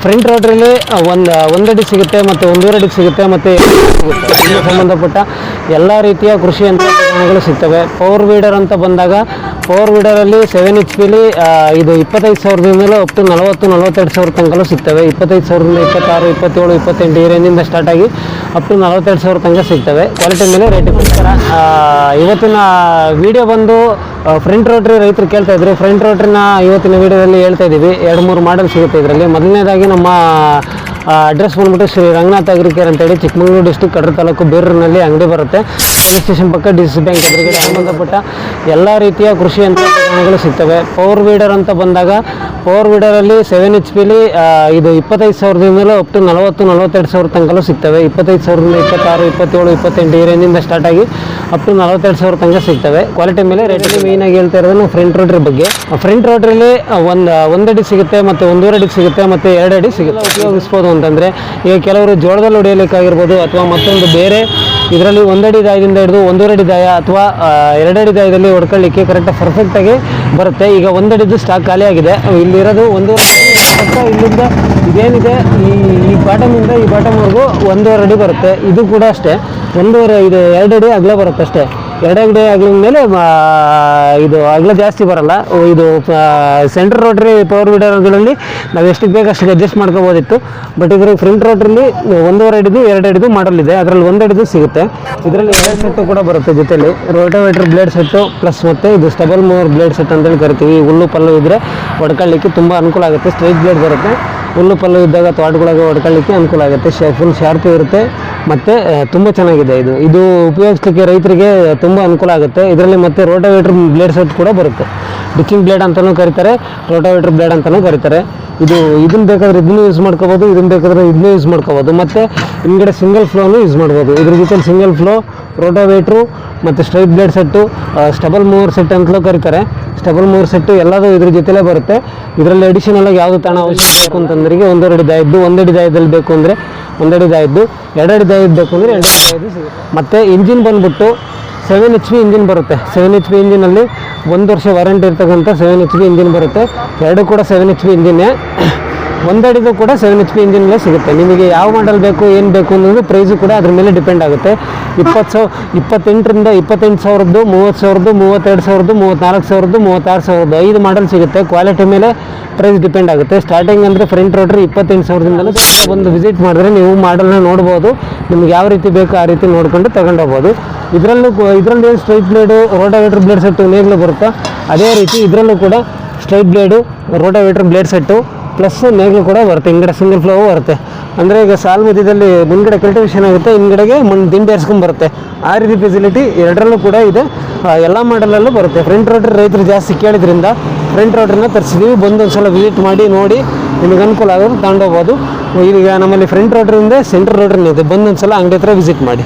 Front ರೋಟ್ರಲ್ಲಿ ಒಂದಡಿ ಸಿಗುತ್ತೆ ಮತ್ತು ಒಂದೂವರೆ ಅಡಿ ಸಿಗುತ್ತೆ ಮತ್ತು ಸಂಬಂಧಪಟ್ಟ ಎಲ್ಲ ರೀತಿಯ ಕೃಷಿ ಯಂತ್ರೋಪಕರಣಗಳು ಸಿಗ್ತವೆ. ಪವರ್ ವೀಡರ್ ಅಂತ ಬಂದಾಗ ಪವರ್ ವೀಡರಲ್ಲಿ 7 HP ಇದು 25,000ದಿಂದಲೂ ಅಪ್ ಟು 40-42 ಸಾವಿರ ತನಕಲೂ ಸಿಗ್ತವೆ. 25,000ದಿಂದ 26, 27, 28 ಈ ರೇಂಜಿಂದ ಸ್ಟಾರ್ಟ್ ಆಗಿ ಅಪ್ ಟು 42 ಸಾವಿರ ತನಕ ಸಿಗ್ತವೆ. ಕ್ವಾಲಿಟಿ ಮೇಲೆ ರೇಟ್ ಕೊಡ್ತಾರೆ. ಇವತ್ತಿನ ವಿಡಿಯೋ ಬಂದು ಫ್ರಂಟ್ ರೋಟ್ರಿ ರೈತರು ಕೇಳ್ತಾ ಇದ್ರು. ಫ್ರಂಟ್ ರೋಟ್ರಿನ ಇವತ್ತಿನ ವಿಡಿಯೋದಲ್ಲಿ ಹೇಳ್ತಾ ಇದ್ದೀವಿ. 2-3 ಮಾಡೆಲ್ ಸಿಗುತ್ತೆ ಇದರಲ್ಲಿ. ಮೊದಲನೇದಾಗಿ ನಮ್ಮ ಅಡ್ರೆಸ್ ಬಂದ್ಬಿಟ್ಟು ಶ್ರೀ ರಂಗನಾಥ ಅಗ್ರಿಕೇರ್ ಅಂತೇಳಿ ಚಿಕ್ಕಮಗಳೂರು ಡಿಸ್ಟಿಕ್ ಕಡ್ರ ತಾಲೂಕು ಬೇರೂರಿನಲ್ಲಿ ಅಂಗಡಿ ಬರುತ್ತೆ. ಪೊಲೀಸ್ ಸ್ಟೇಷನ್ ಪಕ್ಕ ಡಿಸಿ ಬ್ಯಾಂಕ್ ಎದುರುಗಡೆ ಸಂಬಂಧಪಟ್ಟ ಎಲ್ಲ ರೀತಿಯ ಕೃಷಿ ಯಂತ್ರೋಪಕರಣಗಳು ಸಿಗ್ತವೆ. ಪವರ್ ವೀಡರ್ ಅಂತ ಬಂದಾಗ ಪವರ್ ವೀಡರಲ್ಲಿ 7 HP ಇದು 25,000ದಿಂದಲೂ ಅಪ್ ಟು 40-42 ಸಾವಿರ ತನಕಲೂ ಸಿಗ್ತವೆ. 25,000ದಿಂದ 26, 27, 28 ಈ ರೇಂಜಿಂದ ಸ್ಟಾರ್ಟ್ ಆಗಿ ಅಪ್ ಟು 42 ಸಾವಿರ ತನಕ ಸಿಗ್ತವೆ. ಕ್ವಾಲಿಟಿ ಮೇಲೆ ರೇಟಲ್ಲಿ ಮೇಯ್ನಾಗಿ ಹೇಳ್ತಾ ಇರೋದು ನಾವು ಫ್ರಂಟ್ ರೋಟ್ರಿ ಬಗ್ಗೆ. ಫ್ರಂಟ್ ರೋಟ್ರಲ್ಲಿ ಒಂದಡಿ ಸಿಗುತ್ತೆ ಮತ್ತು ಒಂದೂವರೆ ಅಡಿ ಸಿಗುತ್ತೆ ಮತ್ತು 2 ಅಡಿ ಸಿಗುತ್ತೆ. ಉಪಯೋಗಿಸ್ಬೋದು ಅಂತಂದರೆ ಈಗ ಕೆಲವರು ಜೋಳದಲ್ಲಿ ಹೊಡೆಯಲಿಕ್ಕಾಗಿರ್ಬೋದು ಅಥವಾ ಮತ್ತೊಂದು ಬೇರೆ ಇದರಲ್ಲಿ 1 ಅಡಿ ದಾಯದಿಂದ ಹಿಡಿದು 1.5 ಅಡಿ ದಾಯ ಅಥವಾ 2 ಅಡಿ ದಾಯದಲ್ಲಿ ಹೊಡ್ಕೊಳ್ಳಿಕ್ಕೆ ಕರೆಕ್ಟಾಗಿ ಪರ್ಫೆಕ್ಟಾಗಿ ಬರುತ್ತೆ. ಈಗ 1 ಅಡಿದು ಸ್ಟಾಕ್ ಖಾಲಿ ಆಗಿದೆ. ಇಲ್ಲಿರೋದು 1.5 ಅಡಿ ಇಲ್ಲಿಂದ ಇದೇನಿದೆ ಈ ಬಾಟಮಿಂದ ಈ ಬಾಟಮ್ವರೆಗೂ 1.5 ಅಡಿ ಬರುತ್ತೆ. ಇದು ಕೂಡ ಅಷ್ಟೇ 1.5 ಇದು 2 ಅಡಿ ಅಗಲ ಬರುತ್ತೆ ಅಷ್ಟೇ. 2 ಅಡಿ ಅಗಲ ಮೇಲೆ ಇದು ಅಗಲ ಜಾಸ್ತಿ ಬರಲ್ಲ. ಇದು ಸೆಂಟ್ರ್ ರೋಟ್ರಿ ಪವರ್ ವೀಡರ್ಗಳಲ್ಲಿ ನಾವು ಎಷ್ಟಕ್ಕೆ ಬೇಕು ಅಷ್ಟಕ್ಕೆ ಅಡ್ಜಸ್ಟ್ ಮಾಡ್ಕೋಬೋದಿತ್ತು. ಬಟ್ ಇದ್ರಲ್ಲಿ ಫ್ರಂಟ್ ರೋಟ್ರಲ್ಲಿ 1.5 ಅಡಿದು 2 ಅಡಿದು ಮಾಡಲ್ ಇದೆ. ಅದರಲ್ಲಿ 1 ಅಡಿದು ಸಿಗುತ್ತೆ. ಇದರಲ್ಲಿ 2 ಸೆಟ್ಟು ಕೂಡ ಬರುತ್ತೆ ಜೊತೆಲಿ. ರೋಟೋವೇಟ್ರ್ ಬ್ಲೇಡ್ ಸೆಟ್ಟು ಪ್ಲಸ್ ಮತ್ತು ಇದು ಸ್ಟಬಲ್ ಮೂವರ್ ಬ್ಲೇಡ್ ಸೆಟ್ ಅಂತೇಳಿ ಕರಿತೀವಿ. ಹುಲ್ಲು ಪಲ್ಲು ಇದ್ದರೆ ಹೊಡ್ಕೊಳ್ಳಿಕ್ಕೆ ತುಂಬ ಅನುಕೂಲ ಆಗುತ್ತೆ. ಸ್ಟ್ರೈಟ್ ಬ್ಲೇಡ್ ಬರುತ್ತೆ. ಹುಲ್ಲು ಪಲ್ಲು ಇದ್ದಾಗ ತೋಟಗಳಿಗೆ ಹೊಡ್ಕೊಳ್ಳಿಕ್ಕೆ ಅನುಕೂಲ ಆಗುತ್ತೆ. ಫುಲ್ ಶಾರ್ಪ್ ಇರುತ್ತೆ ಮತ್ತು ತುಂಬ ಚೆನ್ನಾಗಿದೆ. ಇದು ಉಪಯೋಗಿಸ್ಲಿಕ್ಕೆ ರೈತರಿಗೆ ತುಂಬ ಅನುಕೂಲ ಆಗುತ್ತೆ. ಇದರಲ್ಲಿ ಮತ್ತು ರೋಟೋವೇಟ್ರ್ ಬ್ಲೇಡ್ ಸೆಟ್ ಕೂಡ ಬರುತ್ತೆ. ಡಿಕ್ಕಿಂಗ್ ಬ್ಲೇಡ್ ಅಂತಲೂ ಕರೀತಾರೆ, ರೋಟೋವೇಟ್ರ್ ಬ್ಲೇಡ್ ಅಂತಲೂ ಕರೀತಾರೆ. ಇದನ್ನು ಬೇಕಾದರೆ ಇದನ್ನು ಯೂಸ್ ಮಾಡ್ಕೋಬೋದು, ಇದನ್ನು ಬೇಕಾದರೆ ಇದನ್ನೂ ಯೂಸ್ ಮಾಡ್ಕೋಬೋದು. ಮತ್ತು ಹಿಂದ್ಗಡೆ ಸಿಂಗಲ್ ಫ್ಲೋನು ಯೂಸ್ ಮಾಡ್ಬೋದು. ಇದ್ರ ಜೊತೆ ಸಿಂಗಲ್ ಫ್ಲೋ, ರೋಟೋವೇಟ್ರು ಮತ್ತು straight blade set, stubble mower set ಅಂತಲೂ ಕರೀತಾರೆ. ಸ್ಟಬಲ್ ಮೂವರ್ ಸೆಟ್ಟು ಎಲ್ಲದೂ ಇದ್ರ ಜೊತೆಲೇ ಬರುತ್ತೆ. ಇದರಲ್ಲಿ ಅಡಿಷನಲಾಗಿ ಯಾವುದು ತಾಣ ಅವಶ್ಯಕ ಬೇಕು ಅಂತಂದ್ರಿಗೆ 1.5 ಅಡಿ ದಾಯದ್ದು, 1 ಅಡಿ ದಾಯದಲ್ಲಿ ಬೇಕು ಅಂದರೆ 1 ಅಡಿ ದಾಯದ್ದು, 2 ಅಡಿ ದಾಯದ್ದು ಬೇಕು ಅಂದರೆ 2 ಅಡಿ ದಾಯದ್ದು ಸಿಗುತ್ತೆ. ಮತ್ತು ಇಂಜಿನ್ ಬಂದುಬಿಟ್ಟು 7 HP ಇಂಜಿನ್ ಬರುತ್ತೆ. 7 HP ಇಂಜಿನಲ್ಲಿ 1 ವರ್ಷ ವಾರಂಟಿ ಇರ್ತಕ್ಕಂಥ 7 HP ಇಂಜಿನ್ ಬರುತ್ತೆ. 2 ಕೂಡ 7 HP ಇಂಜಿನ್ನೇ. 1 ಅಡಿದು ಕೂಡ 7 HP ಇಂಜಿನಲ್ಲೇ ಸಿಗುತ್ತೆ. ನಿಮಗೆ ಯಾವ ಮಾಡಲ್ ಬೇಕು ಏನು ಬೇಕು ಅನ್ನೋದು ಪ್ರೈಸು ಕೂಡ ಅದ್ರ ಮೇಲೆ ಡಿಪೆಂಡ್ ಆಗುತ್ತೆ. 28ರಿಂದ 28,000, 30,000, 32,000, 34,000, 36,000 5 ಮಾಡಲ್ ಸಿಗುತ್ತೆ. ಕ್ವಾಲಿಟಿ ಮೇಲೆ ಪ್ರೈಸ್ ಡಿಪೆಂಡ್ ಆಗುತ್ತೆ. ಸ್ಟಾರ್ಟಿಂಗ್ ಅಂದರೆ ಫ್ರಂಟ್ ರೋಟ್ರಿ 28,000ದಿಂದಲೂ ಒಂದು ವಿಸಿಟ್ ಮಾಡಿದ್ರೆ ನೀವು ಮಾಡಲ್ನ ನೋಡ್ಬೋದು. ನಿಮ್ಗೆ ಯಾವ ರೀತಿ ಬೇಕೋ ಆ ರೀತಿ ನೋಡ್ಕೊಂಡು ತಗೊಂಡೋಗ್ಬೋದು. ಇದರಲ್ಲಿ ಏನು straight blade, rotavator blade set ನೇಗ್ಲು ಬರುತ್ತಾ ಅದೇ ರೀತಿ ಇದರಲ್ಲೂ ಕೂಡ straight blade, rotavator blade set plus ನೇಗ್ಲು ಕೂಡ ಬರುತ್ತೆ. ಹಿಂಗಡೆ ಸಿಂಗಲ್ ಫ್ಲೋ ಬರುತ್ತೆ. ಅಂದರೆ ಈಗ ಸಾಲು ಮಧ್ಯದಲ್ಲಿ ಮುಂದ್ಗಡೆ ಕಲ್ಟಿವೇಷನ್ ಆಗುತ್ತೆ, ಹಿಂದ್ಗಡೆಗೆ ದಿಂಡು ಏರ್ಸ್ಕೊಂಡ್ಬರುತ್ತೆ. ಆ ರೀತಿ ಫೆಸಿಲಿಟಿ ಎರಡರಲ್ಲೂ ಕೂಡ ಇದೆ. ಎಲ್ಲ ಮಾಡಲಲ್ಲೂ ಬರುತ್ತೆ. ಫ್ರಂಟ್ ರೋಟ್ರಿ ರೈತರು ಜಾಸ್ತಿ ಕೇಳಿದ್ರಿಂದ ಫ್ರಂಟ್ ರೋಟ್ರನ್ನ ತರಿಸಿದ್ದೀವಿ. ಬಂದು ಒಂದು ಸಲ ವಿಸಿಟ್ ಮಾಡಿ ನೋಡಿ ನಿಮಗೆ ಅನುಕೂಲ ಆಗೋದು ತಗೊಂಡೋಗ್ಬೋದು. ಈಗ ನಮ್ಮಲ್ಲಿ ಫ್ರಂಟ್ ರೋಟ್ರಿಂದ ಸೆಂಟ್ರ್ ರೋಟ್ರಿನ ಇದೆ. ಬಂದು ಒಂದು ಸಲ ಅಂಗಡಿ ಹತ್ರ ವಿಸಿಟ್ ಮಾಡಿ.